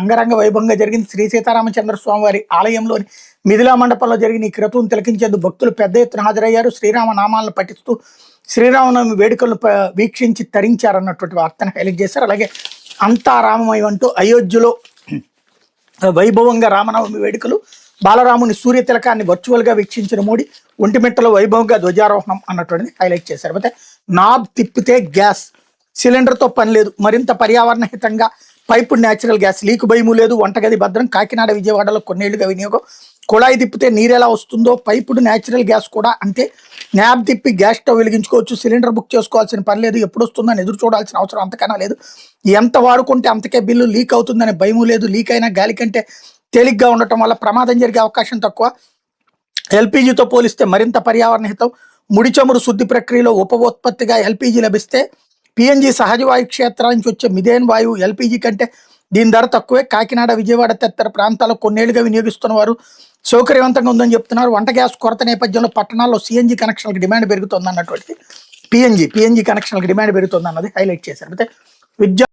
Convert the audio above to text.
అంగరంగ వైభవంగా జరిగింది. శ్రీ సీతారామచంద్ర స్వామి వారి ఆలయంలోని మిథిలా మండపంలో జరిగిన ఈ క్రతువును తిలకించేందుకు భక్తులు పెద్ద ఎత్తున హాజరయ్యారు. శ్రీరామ నామాలను పఠిస్తూ శ్రీరామనవమి వేడుకలను వీక్షించి తరించారన్నటువంటి వార్తను హైలైట్ చేశారు. అలాగే అంతా రామమయం అంటూ అయోధ్యలో వైభవంగా రామనవమి వేడుకలు, బాలరాముని సూర్య తిలకాన్ని వర్చువల్ గా వీక్షించిన మోడీ ఒంటిమిట్టలో వైభవంగా ధ్వజారోహణం అన్నటువంటిది హైలైట్ చేశారు. అయితే నాబ్ తిప్పితే గ్యాస్ సిలిండర్తో పని లేదు, మరింత పర్యావరణ హితంగా పైపు న్యాచురల్ గ్యాస్, లీకు భయము లేదు, వంటగది భద్రం. కాకినాడ విజయవాడలో కొన్నేళ్లుగా వినియోగం. కుళాయి తిప్పితే నీరు ఎలా వస్తుందో పైపుడు న్యాచురల్ గ్యాస్ కూడా అంతే. న్యాబ్ తిప్పి గ్యాస్ స్టవ్ వెలిగించుకోవచ్చు. సిలిండర్ బుక్ చేసుకోవాల్సిన పని లేదు, ఎప్పుడు వస్తుందని ఎదురు చూడాల్సిన అవసరం అంతకన్నా లేదు. ఎంత వాడుకుంటే అంతకే బిల్లు, లీక్ అవుతుందనే భయము లేదు. లీక్ అయినా గాలి కంటే తేలిగ్గా ఉండటం వల్ల ప్రమాదం జరిగే అవకాశం తక్కువ. ఎల్పీజీతో పోలిస్తే మరింత పర్యావరణ హితం. ముడి చమురు శుద్ధి ప్రక్రియలో ఉపోత్పత్తిగా ఎల్పీజీ లభిస్తే పిఎన్జీ సహజ వాయు క్షేత్రాల నుంచి వచ్చే మిథేన్ వాయువు ఎల్పీజీ కంటే దీని ధర తక్కువే. కాకినాడ విజయవాడ తదితర ప్రాంతాల్లో కొన్నేళ్లుగా వినియోగిస్తున్న వారు సౌకర్యవంతంగా ఉందని చెప్తున్నారు. వంట గ్యాస్ కొరత నేపథ్యంలో పట్టణాల్లో సిఎన్జీ కనెక్షన్లకు డిమాండ్ పెరుగుతుంది అన్నటువంటిది పిఎన్జీ కనెక్షన్లకు డిమాండ్ పెరుగుతుంది అన్నది హైలైట్ చేశారు. అయితే విద్యా